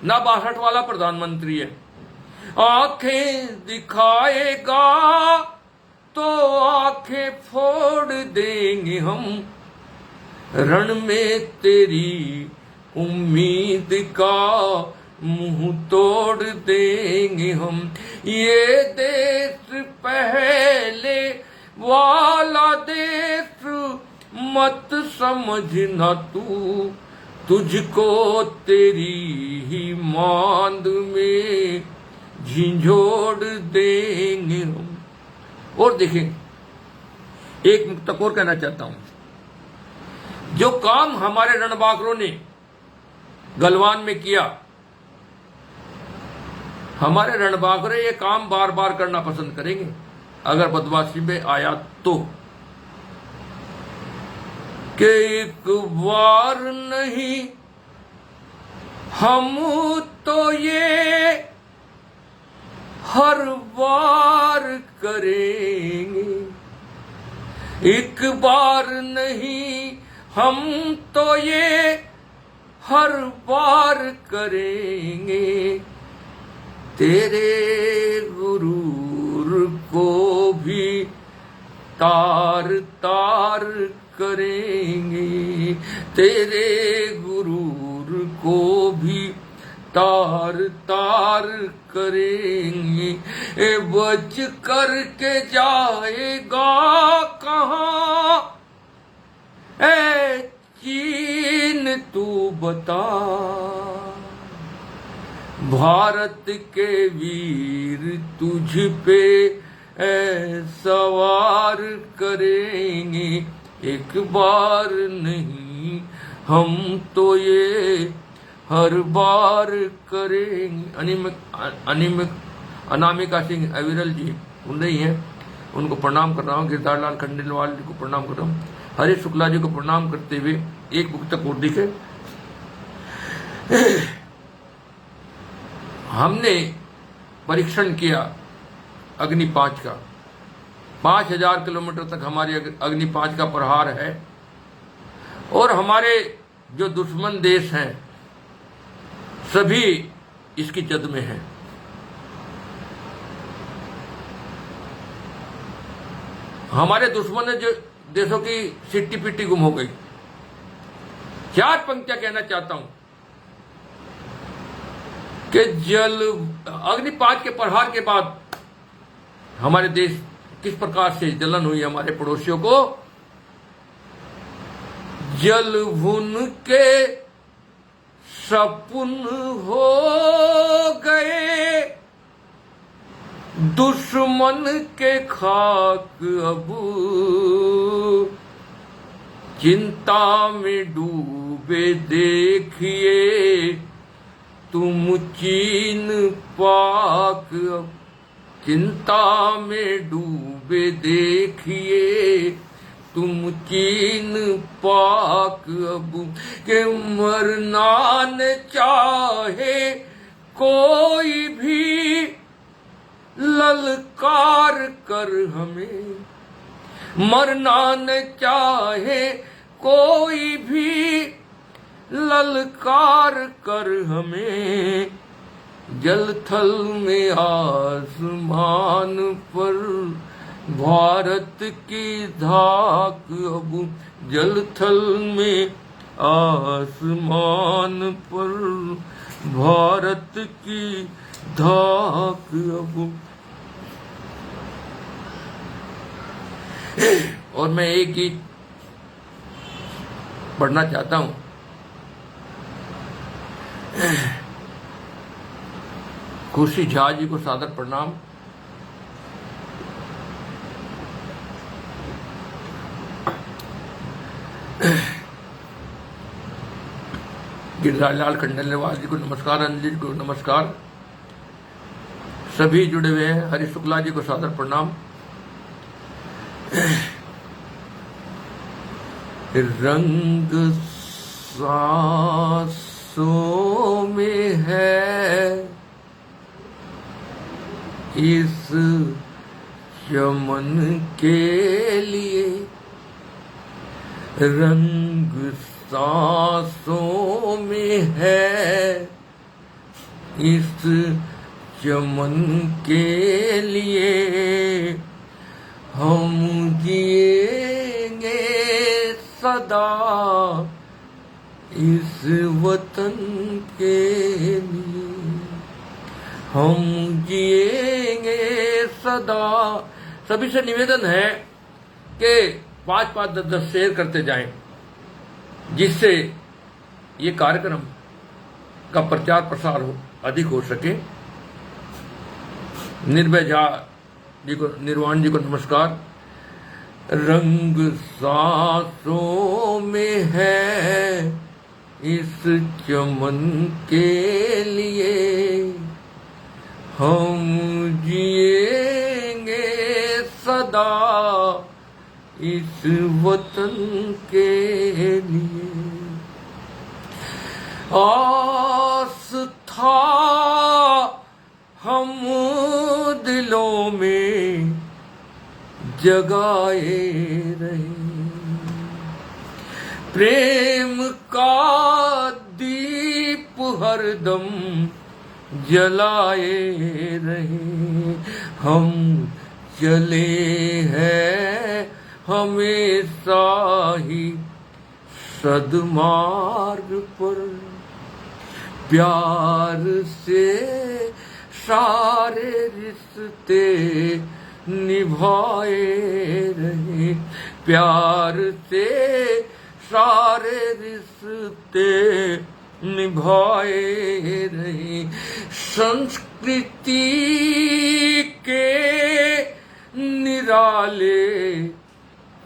ना 62 वाला प्रधानमंत्री है। आंखें दिखाएगा तो आंखें फोड़ देंगे हम, रण में तेरी उम्मीद का मुंह तोड़ देंगे हम। ये देश पहले वाला देश मत समझना तू, तुझको तेरी ही मांद में झिंझोड़ देंगे हम। और देखें, एक मुक्तक और कहना चाहता हूं। जो काम हमारे रणबांकुरों ने गलवान में किया, हमारे रणबांकुरे ये काम बार बार करना पसंद करेंगे अगर बदमाशी में आया तो। कि एक बार नहीं हम तो ये हर बार करेंगे, एक बार नहीं हम तो ये हर बार करेंगे, तेरे गुरूर को भी तार तार करेंगे, तेरे गुरूर को भी तार तार करेंगे। बच करके जाएगा कहाँ ए चीन तू बता, भारत के वीर तुझ पे सवार करेंगे, एक बार नहीं हम तो ये हर बार करेंगे। अनामिका सिंह अविरल जी सुन रही हैं, उनको प्रणाम कर रहा हूँ। गिरधार लाल खंडेलवाल जी को प्रणाम कर रहा हूँ। हरीश शुक्ला जी को प्रणाम करते हुए एक बुक तक और दिखे। हमने परीक्षण किया अग्नि 5 का, 5000 किलोमीटर तक हमारी अग्नि 5 का प्रहार है, और हमारे जो दुश्मन देश हैं सभी इसकी जद में हैं। हमारे दुश्मन जो देशों की सिट्टी पिट्टी गुम हो गई। 4 पंक्तियां कहना चाहता हूं कि अग्नि 5 के प्रहार के बाद हमारे देश किस प्रकार से जलन हुई हमारे पड़ोसियों को। जल भुन के सपुन हो गए, दुश्मन के खाक अब चिंता में डूबे देखिए तुम चीन पाक अब, चिंता में डूबे देखिए तुम चीन पाक अब, के मरना न चाहे कोई भी ललकार कर हमें, मरना न चाहे कोई भी ललकार कर हमें, जल थल में आसमान पर भारत की धाक अब, जल थल में आसमान पर भारत की धाक अब। और मैं एक गीत पढ़ना चाहता हूं। खुशी झा जी को सादर प्रणाम। गिरधार लाल खंडेलवाल जी को नमस्कार, अंजलि जी को नमस्कार, सभी जुड़े हुए हैं। हरीश शुक्ला जी को सादर प्रणाम। रंग सांसों में है इस चमन के लिए, रंग सांसों में है इस चमन के लिए, हम जिएंगे सदा इस वतन के लिए, हम जिएंगे सदा। सभी से निवेदन है कि 5-5, 10-10 शेयर करते जाएं, जिससे ये कार्यक्रम का प्रचार प्रसार अधिक हो सके। निर्भय झा जी को, निर्वाण जी को नमस्कार। रंग सांसों में है इस चमन के लिए, हम जिएंगे सदा इस वतन के लिए। आस था हम दिलों में जगाए रहे, प्रेम का दीप हरदम जलाए रहे। हम चले हैं हमेशा ही सद्मार्ग पर, प्यार से सारे रिश्ते निभाए रहे, प्यार से सारे रिश्ते निभाए रहे। संस्कृति के निराले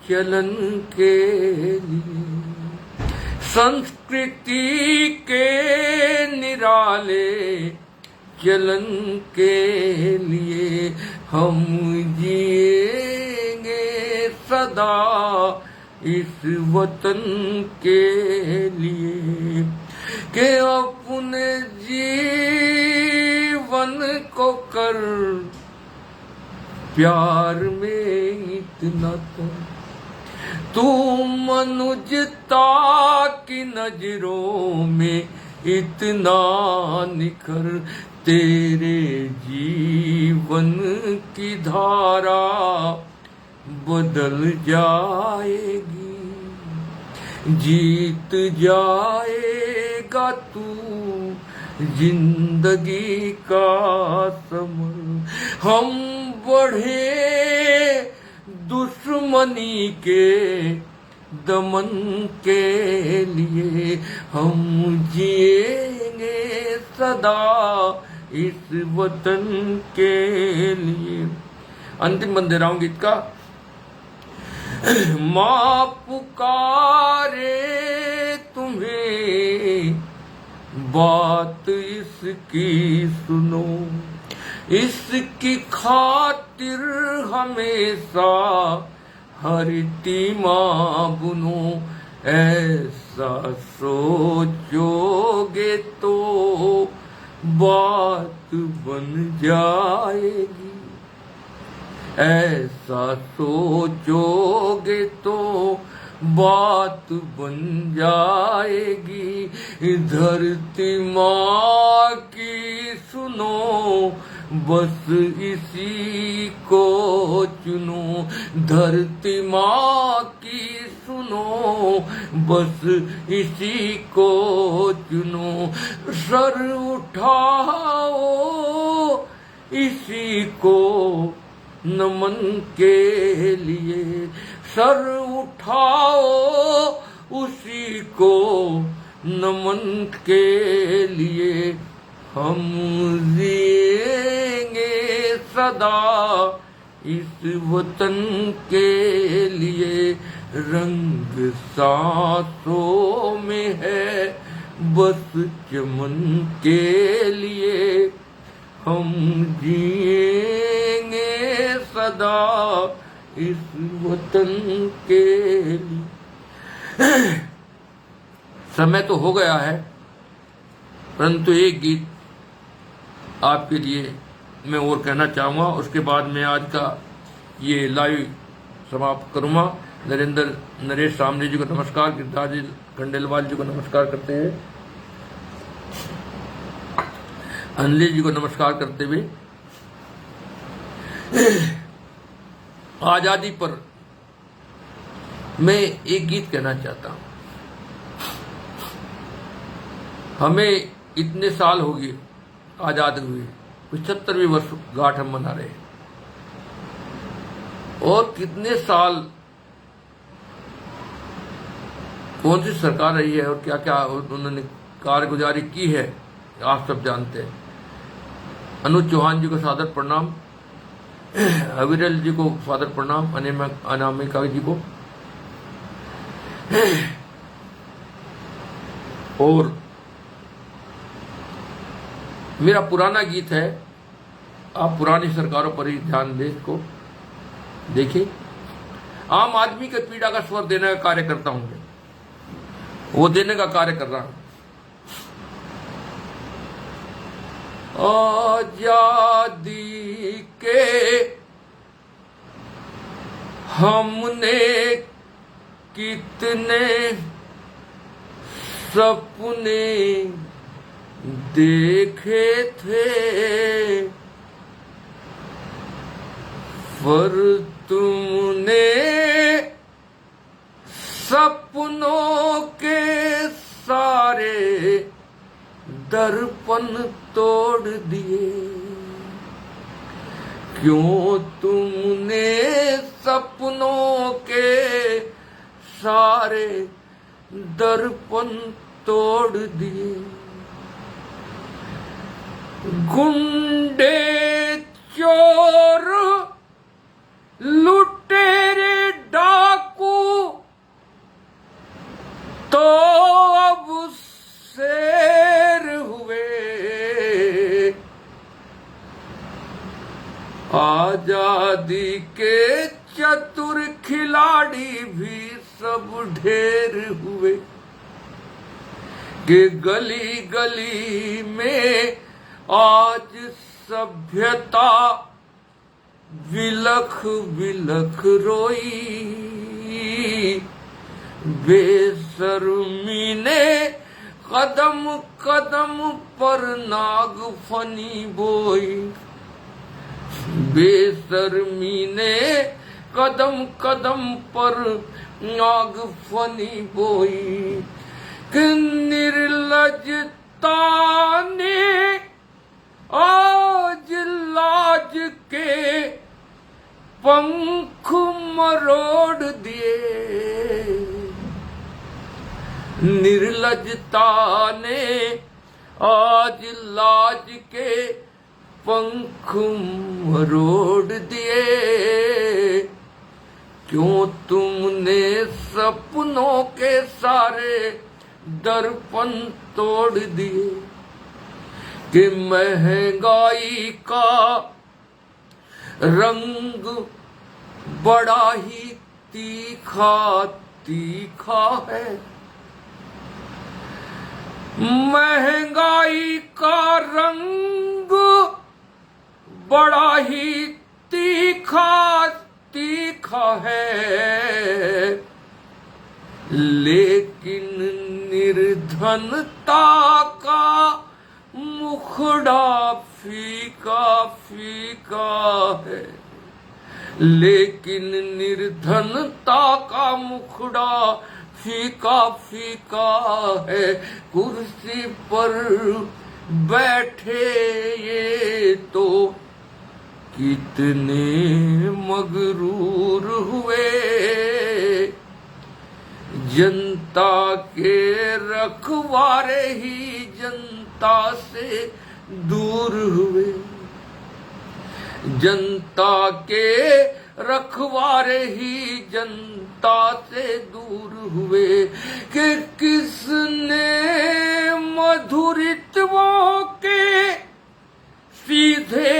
चलन के लिए, संस्कृति के निराले चलन के लिए, हम जिएंगे सदा इस वतन के लिए। कि अपने जीवन को कर प्यार में इतना तू मनुजता की नजरों में इतना निखर, तेरे जीवन की धारा बदल जाएगी, जीत जाएगा तू जिंदगी का समर। हम बढ़े दुश्मनी के दमन के लिए, हम जिएंगे सदा इस वतन के लिए। अंतिम बंद दे रहा हूं गीत का। माँ पुकारे तुम्हें, बात इसकी सुनो, इसकी खातिर हमेशा हरती माँ बुनो। ऐसा सोचोगे तो बात बन जाएगी, ऐसा सोचोगे तो बात बन जाएगी। धरती माँ की सुनो, बस इसी को चुनो। धरती माँ की सुनो, बस इसी को चुनो। सर उठाओ इसी को नमन के लिए, सर उठाओ उसी को नमन के लिए। हम जिएंगे सदा इस वतन के लिए। रंग सांसों में है बस चमन के लिए, हम जिएंगे सदा इस वतन के लिए। समय तो हो गया है, परंतु एक गीत आपके लिए मैं और कहना चाहूँगा, उसके बाद मैं आज का ये लाइव समाप्त करूँगा। नरेश सामने जी को नमस्कार, गिरधारी खंडेलवाल जी को नमस्कार करते हुए, अनिल जी को नमस्कार करते हुए, आजादी पर मैं एक गीत कहना चाहता हूं। हमें इतने साल हो गए आजाद हुए, 75वीं वर्ष गांठ हम मना रहे हैं, और कितने साल कौन सी सरकार रही है और क्या क्या उन्होंने कारगुजारी की है, आप सब जानते हैं। अनुज चौहान जी को सादर प्रणाम, अविरल जी को फादर प्रणाम, अनामिका जी को। और मेरा पुराना गीत है, आप पुरानी सरकारों पर ही ध्यान दें, इसको देखिए। आम आदमी के पीड़ा का स्वर देने का कार्य करता हूं मैं, वो देने का कार्य कर रहा हूं। आजादी के हमने कितने सपने देखे थे, पर तुमने सपनों के सारे दर्पण तोड़ दिए। क्यों तुमने सपनों के सारे दर्पण तोड़ दिए। गुंडे चोर लुटेरे डाकू तो अब शेर हुए। आजादी के चतुर खिलाड़ी भी सब ढेर हुए, कि गली गली में आज सभ्यता विलख विलख रोई। बेशर्मी ने कदम कदम पर नागफनी बोई। बेशर्मी ने कदम कदम पर नागफनी बोई। कि निर्लजता ने आज लाज के पंख मरोड़ दिए। निर्लजता ने आज लाज के पंख मरोड़ दिए। क्यों तुमने सपनों के सारे दर्पण तोड़ दिए। कि महंगाई का रंग बड़ा ही तीखा तीखा है। महंगाई का रंग बड़ा ही तीखा तीखा है, लेकिन निर्धनता का मुखड़ा फीका फीका है। लेकिन निर्धनता का मुखड़ा फीका फीका है। कुर्सी पर बैठे ये तो कितने मगरूर हुए। जनता के रखवारे ही जनता से दूर हुए। जनता के रखवारे ही जनता से दूर हुए। कि किसने मधुरित्वों के सीधे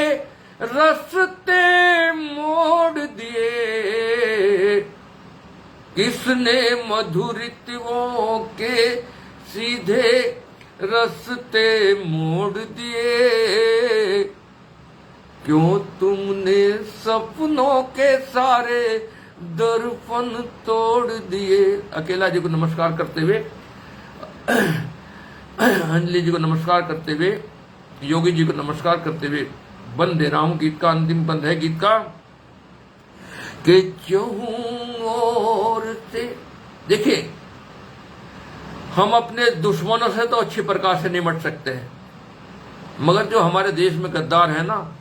रास्ते मोड़ दिए। किसने मधुरित्वों के सीधे रास्ते मोड़ दिए। क्यों तुमने सपनों के सारे दर्पण तोड़ दिए। अकेला जी को नमस्कार करते हुए, अंजलि जी को नमस्कार करते हुए, योगी जी को नमस्कार करते हुए बंद दे रहा हूं। गीत का अंतिम बंद है गीत का कि चहूं ओर से। देखिए, हम अपने दुश्मनों से तो अच्छी प्रकार से निपट सकते हैं, मगर जो हमारे देश में गद्दार है ना,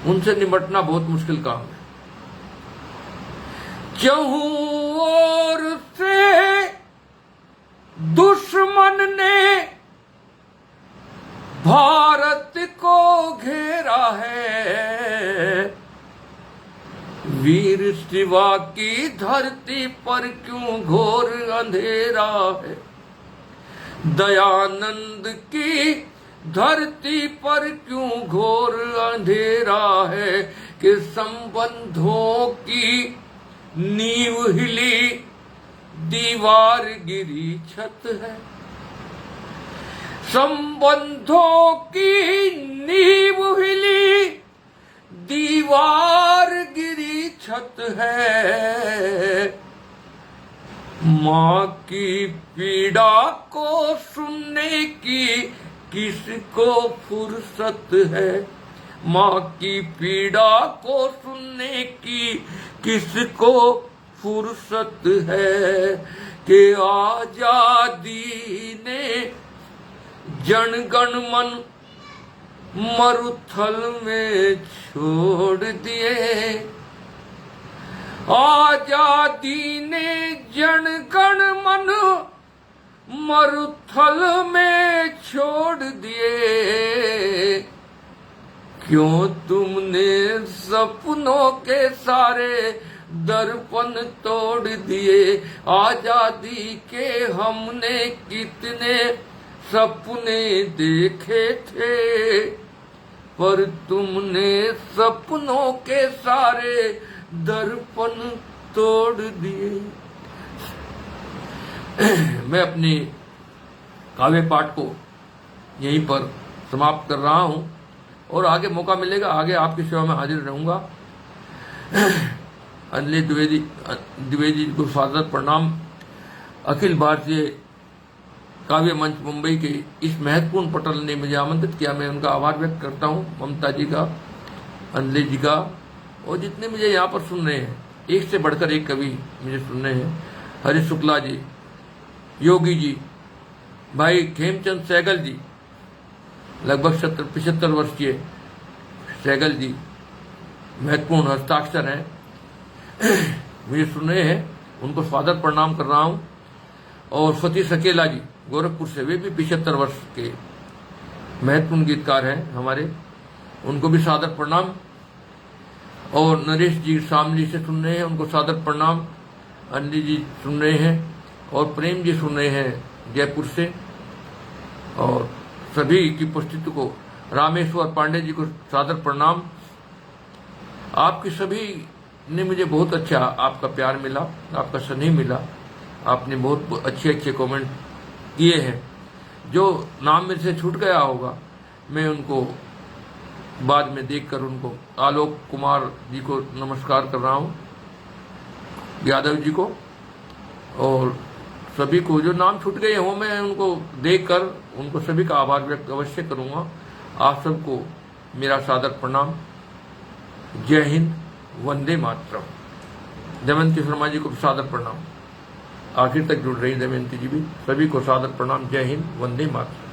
उनसे निपटना बहुत मुश्किल काम है। चहूं ओर से दुश्मन ने भारत को घेरा है, वीर शिवा की धरती पर क्यों घोर अंधेरा है। दयानंद की धरती पर क्यों घोर अंधेरा है, कि संबंधों की नींव हिली, दीवार गिरी छत है। संबंधों की नींव हिली, दीवार गिरी छत है। माँ की पीड़ा को सुनने की किसको फुर्सत है। माँ की पीड़ा को सुनने की किसको फुर्सत है, कि आजादी ने जनगण मन मरुथल में छोड़ दिए। आजादी ने जनगण मन मरुथल में छोड़ दिए। क्यों तुमने सपनों के सारे दर्पण तोड़ दिए। आजादी के हमने कितने सपने देखे थे, पर तुमने सपनों के सारे दर्पण तोड़ दिए। मैं अपनी काव्य पाठ को यहीं पर समाप्त कर रहा हूं, और आगे मौका मिलेगा, आगे आपकी सेवा में हाजिर रहूंगा। अंजलि द्विवेदी को सादर प्रणाम। अखिल भारतीय काव्य मंच मुंबई के इस महत्वपूर्ण पटल ने मुझे आमंत्रित किया, मैं उनका आभार व्यक्त करता हूं। ममता जी का, अंजलि जी का, और जितने मुझे यहाँ पर सुन रहे हैं, एक से बढ़कर एक कवि मुझे सुन रहे हैं। हरीश शुक्ला जी, योगी जी, भाई खेमचंद सहगल जी, लगभग 75 वर्षीय सहगल जी, महत्वपूर्ण हस्ताक्षर हैं, मुझे सुन रहे हैं, उनको सादर प्रणाम कर रहा हूं। और सतीश अकेला जी गोरखपुर से, वे भी 75 वर्ष के महत्वपूर्ण गीतकार हैं हमारे, उनको भी सादर प्रणाम। और नरेश जी शामली से सुन रहे हैं, उनको सादर प्रणाम। अंजलि जी सुन रहे हैं, और प्रेम जी सुन रहे हैं जयपुर से। और सभी की उपस्थिति को, रामेश्वर पांडे जी को सादर प्रणाम। आपकी सभी ने मुझे बहुत अच्छा, आपका प्यार मिला, आपका स्नेह मिला, आपने बहुत अच्छे अच्छे कमेंट किए हैं। जो नाम मेरे से छूट गया होगा, मैं उनको बाद में देखकर उनको, आलोक कुमार जी को नमस्कार कर रहा हूँ, यादव जी को, और सभी को जो नाम छूट गए हों, मैं उनको देखकर उनको सभी का आभार व्यक्त अवश्य करूँगा। आप सबको मेरा सादर प्रणाम। जय हिंद, वंदे मातरम। दमयंती शर्मा जी को सादर प्रणाम। आखिर तक जुड़ रही दमयंती जी भी, सभी को सादर प्रणाम। जय हिंद, वंदे मातरम।